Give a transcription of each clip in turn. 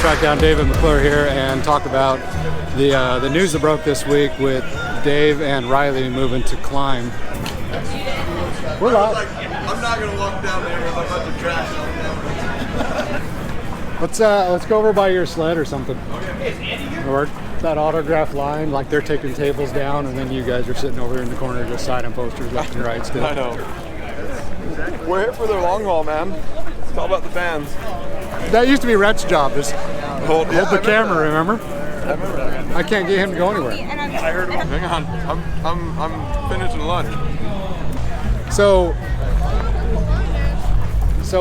track down Dave and McClure here and talk about the news that broke this week with Dave and Riley moving to Climb. We're live. I'm not gonna walk down there with a bunch of trash on them. Let's go over by your sled or something. Or that autograph line, like they're taking tables down, and then you guys are sitting over in the corner just signing posters left and right still. I know. We're here for the long haul, man. It's all about the fans. That used to be Rhett's job, just hold the camera, remember? I remember that. I can't get him to go anywhere. I heard him. Hang on. I'm finishing lunch. So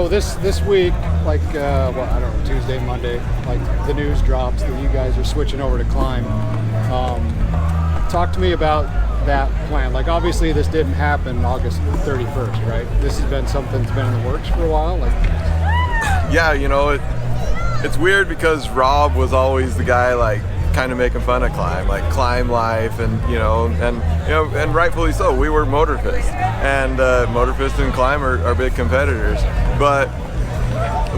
this week, like I don't know, Tuesday, Monday, like the news drops that you guys are switching over to Climb. Talk to me about that plan. Like obviously this didn't happen August 31st, right? This has been something that's been in the works for a while. Like, yeah, you know, it's weird because Rob was always the guy like kind of making fun of Climb, like Climb life, and rightfully so. We were Motorfist, and Motorfist and Climb are big competitors. But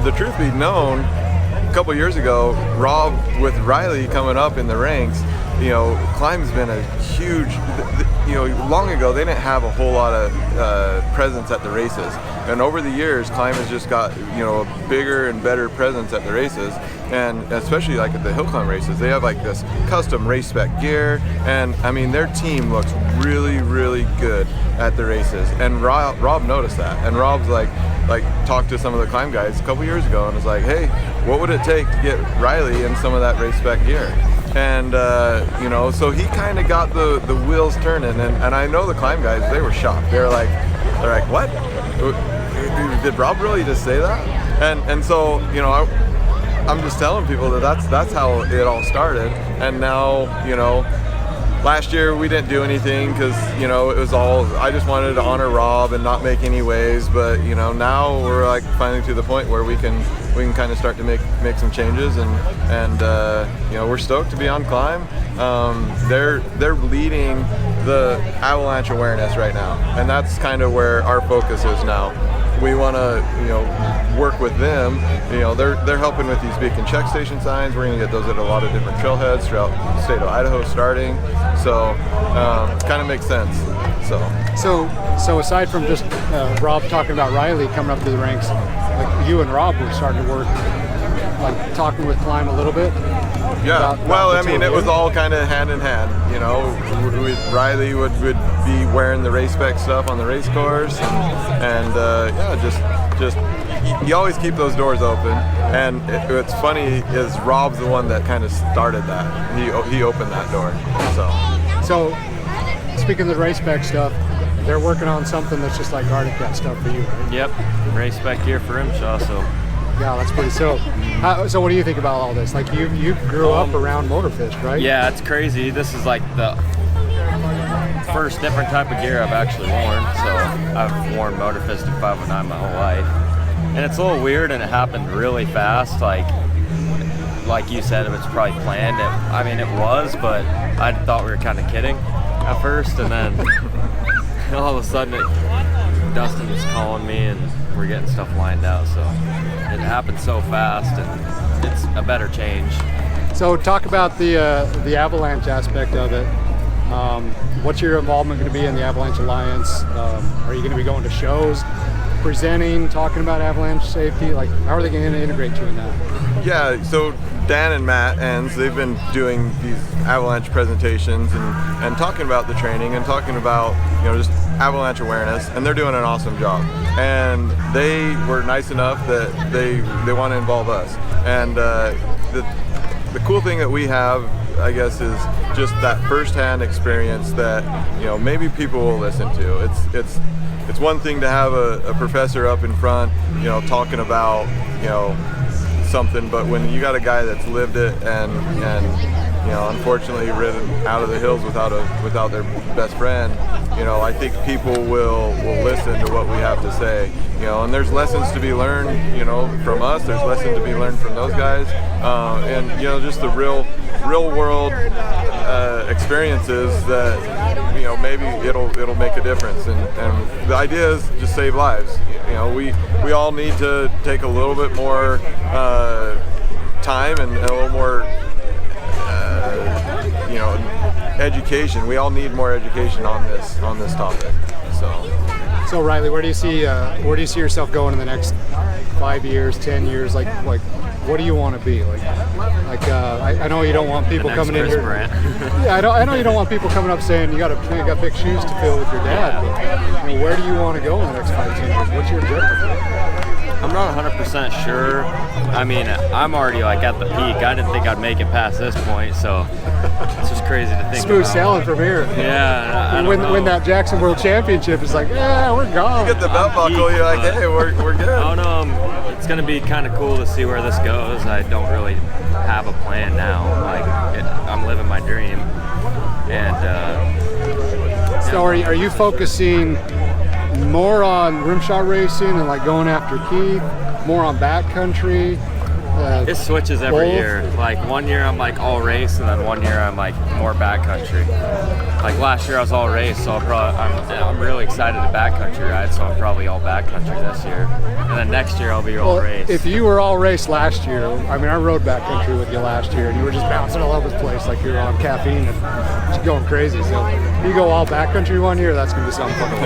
the truth be known, a couple years ago, Rob with Riley coming up in the ranks, you know, Climb's been a huge, long ago they didn't have a whole lot of presence at the races, and over the years Climb has just got, a bigger and better presence at the races, and especially like at the hill climb races, they have like this custom race spec gear, and I mean their team looks really, really good at the races, and Rob noticed that, and Rob's like talked to some of the Climb guys a couple years ago and was like, hey, what would it take to get Riley in some of that race spec gear? And so he kind of got the wheels turning, and I know the Climb guys, they were shocked. They're like, what? Did Rob really just say that? And so I'm just telling people that's how it all started. And now last year we didn't do anything because it was all, I just wanted to honor Rob and not make any waves. But now we're like finally to the point where we can kind of start to make some changes, and we're stoked to be on Climb. They're leading the avalanche awareness right now, and that's kind of where our focus is now. We want to work with them. They're helping with these beacon check station signs. We're going to get those at a lot of different trailheads throughout the state of Idaho starting. So kind of makes sense. So aside from just Rob talking about Riley coming up to the ranks, like you and Rob were starting to work, like talking with Climb a little bit. Yeah. It was all kind of hand in hand. Riley would be wearing the race spec stuff on the race course, and just you always keep those doors open. And what's funny is Rob's the one that kind of started that. He opened that door. So speaking of the race spec stuff, they're working on something that's just like Arctic Cat stuff for you, right? Yep, race spec gear for Rimshaw, so. Yeah, that's pretty so. So what do you think about all this? Like you grew up around Motorfist, right? Yeah, it's crazy. This is like the first different type of gear I've actually worn. So I've worn Motorfist and 509 my whole life. And it's a little weird, and it happened really fast. Like you said, it's probably planned. It was, but I thought we were kind of kidding at first, and then all of a sudden Dustin's calling me and we're getting stuff lined out, so it happened so fast, and it's a better change. So talk about the avalanche aspect of it. What's your involvement going to be in the Avalanche Alliance? Are you going to be going to shows, presenting, talking about avalanche safety? Like, how are they going to integrate you in that? Yeah, so Dan and Matt Enns, they've been doing these avalanche presentations and talking about the training and talking about just avalanche awareness, and they're doing an awesome job. And they were nice enough that they want to involve us. And the cool thing that we have, I guess, is just that firsthand experience that maybe people will listen to. It's one thing to have a professor up in front, talking about something, but when you got a guy that's lived it and unfortunately ridden out of the hills without their best friend, I think people will listen to what we have to say. And there's lessons to be learned, from us. There's lessons to be learned from those guys, and just the real world experiences that maybe it'll make a difference. And the idea is just save lives. We all need to take a little bit more time and a little more, education. We all need more education on this topic. So Riley, where do you see yourself going in the next 5 years, 10 years? Like what do you want to be? I know you don't want people coming in here. Yeah, I know you don't want people coming up saying you got big shoes to fill with your dad. But, where do you want to go in the next 5 to 10 years? What's your objective? I'm not 100% sure. I mean, I'm already at the peak. I didn't think I'd make it past this point, so it's just crazy to think Smooth about. sailing from here. Yeah, I don't know. Win that Jackson World Championship, it's like, yeah, we're gone. You get the belt buckle, you're like, hey, we're good. I don't know. It's going to be kind of cool to see where this goes. I don't really have a plan now. I'm living my dream. And so are you focusing more on rimshot racing and going after Keith, more on backcountry? It switches every both? year. 1 year I'm all race, and then 1 year I'm more backcountry. Last year I was all race, so I'm really excited to backcountry ride, so I'm probably all backcountry this year. And then next year I'll be all race. If you were all race last year, I rode backcountry with you last year, and you were just bouncing all over the place like you were on caffeine and just going crazy. So if you go all backcountry 1 year, that's going to be something fucking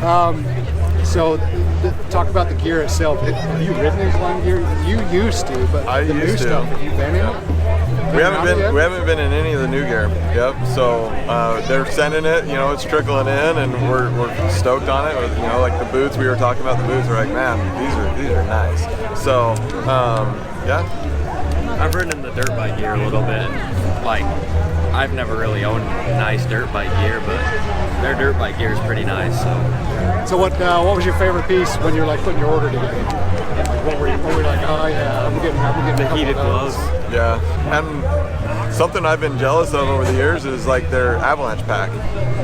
Yeah. So talk about the gear itself. Have you ridden in climb gear? You used to, but the new stuff, have you been in it? We haven't been in any of the new gear. Yep. So they're sending it. It's trickling in, and we're stoked on it. The boots we were talking about. The boots, we're like, man, these are nice. So yeah. I've ridden in the dirt bike gear a little bit. I've never really owned nice dirt bike gear, but their dirt bike gear is pretty nice. So what was your favorite piece when you were putting your order together? What were you like? Oh yeah, I'm getting The heated gloves. Yeah, and something I've been jealous of over the years is their avalanche pack.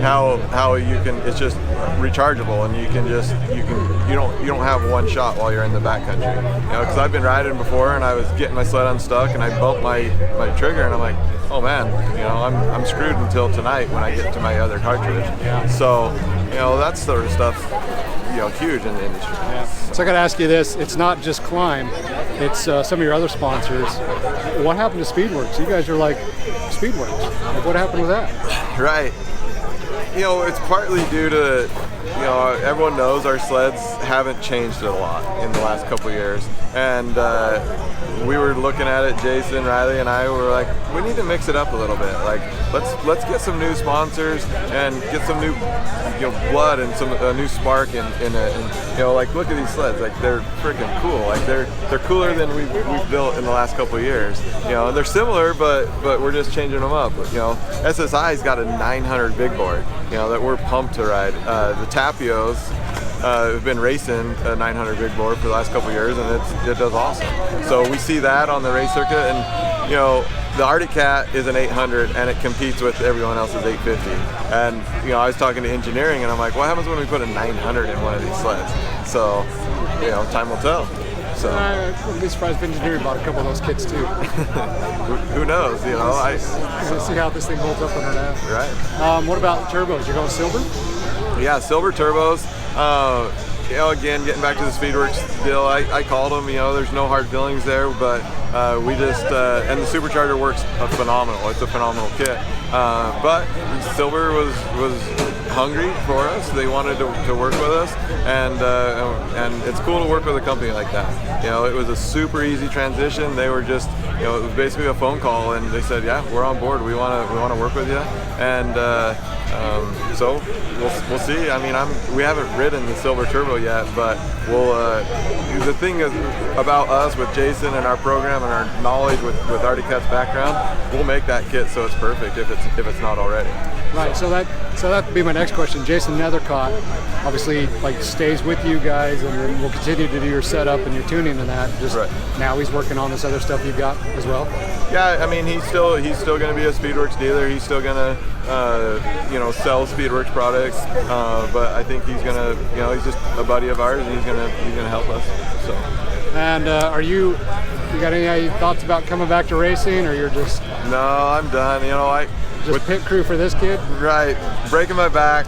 How you can, it's just rechargeable, and you don't have one shot while you're in the backcountry. Because I've been riding before, and I was getting my sled unstuck, and I bumped my trigger, and I'm like, oh man, I'm screwed until tonight when I get to my other cartridge. Yeah. So that sort of stuff, huge in the industry. Yeah. So I got to ask you this: it's not just Climb; it's some of your other sponsors. What happened to Speedworks? You guys are like Speedworks. What happened with that? Right. It's partly due to, everyone knows our sleds haven't changed a lot in the last couple of years. And we were looking at it, Jason, Riley, and I were like, we need to mix it up a little bit. Let's get some new sponsors and get some new, blood and some new spark in it. And, look at these sleds. They're freaking cool. They're cooler than we've built in the last couple of years. And they're similar, but we're just changing them up. SSI's got a 900 big board, that we're pumped to ride. The Tapios have been racing a 900 big board for the last couple of years, and it does awesome. So we see that on the race circuit, and the Arctic Cat is an 800, and it competes with everyone else's 850. And I was talking to engineering, and I'm like, what happens when we put a 900 in one of these sleds? So time will tell. So I wouldn't be surprised if engineering bought a couple of those kits too. Who knows? I see how this thing holds up on our dash. Right. What about turbos? You're going silver? Yeah, silver turbos. Again, getting back to the Speedworks deal, I called them. There's no hard feelings there, but we just and the supercharger works phenomenal. It's a phenomenal kit. But silver was hungry for us. They wanted to work with us, and it's cool to work with a company like that. It was a super easy transition. They were just, it was basically a phone call, and they said, yeah, we're on board. We want to work with you, and so we'll see. We haven't ridden the silver turbo yet, but we'll. The thing is about us with Jason and our program and our knowledge with Arctic Cat's background, we'll make that kit so it's perfect if it's not already. Right. So that'd be my next question. Jason Nethercott obviously stays with you guys, and then will continue to do your setup and your tuning and that. Just right. Now he's working on this other stuff you've got as well. Yeah, he's still going to be a Speedworks dealer. He's still going to sell Speedworks products. But I think he's going to he's just a buddy of ours, and he's going to help us. So. And you got any thoughts about coming back to racing, or you're just? No, I'm done. Just pit crew for this kid? Right. Breaking my back.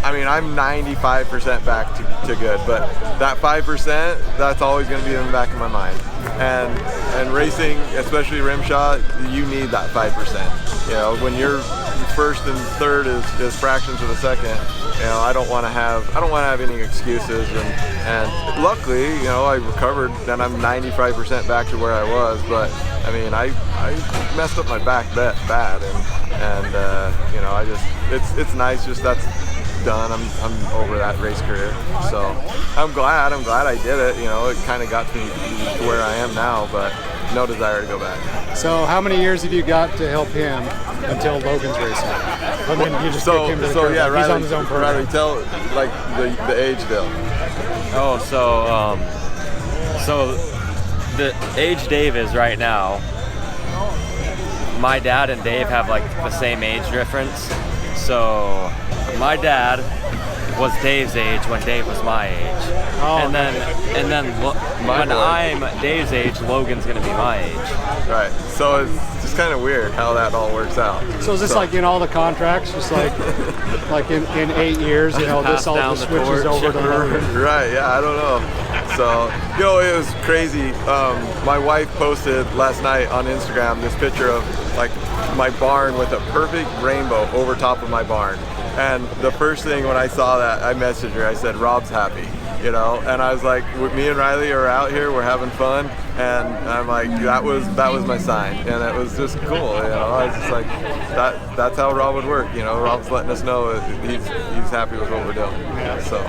I'm 95% back to good, but that 5%, that's always going to be in the back of my mind. and racing, especially rim shot, you need that 5%. You know, when you're first and third is fractions of a second. You know, I don't want to have any excuses, and luckily, you know, I recovered and I'm 95% back to where I was. But I mean, I messed up my back bad, and you know, it's nice just that's done. I'm over that race career, so I'm glad I did it. You know, it kind of got me to where I am now, but no desire to go back. So how many years have you got to help him until Logan's racing? And then you just kick him to the curb. Yeah, He's Riley, on his own program. Riley, tell like the age deal. Oh, so the age Dave is right now, my dad and Dave have like the same age difference. So my dad was Dave's age when Dave was my age. Oh, and then when I'm Dave's age, Logan's gonna be my age. Right. So it's just kind of weird how that all works out. So is this like in all the contracts, just like in 8 years, you know, this all Pass just down the switches torch. over to Logan? Right, yeah, I don't know. So, you know, it was crazy. My wife posted last night on Instagram this picture of like my barn with a perfect rainbow over top of my barn. And the first thing when I saw that, I messaged her, I said, Rob's happy, you know? And I was like, me and Riley are out here, we're having fun. And I'm like, that was my sign. And it was just cool, you know? I was just like, that's how Rob would work, you know? Rob's letting us know that he's happy with what we're doing. So.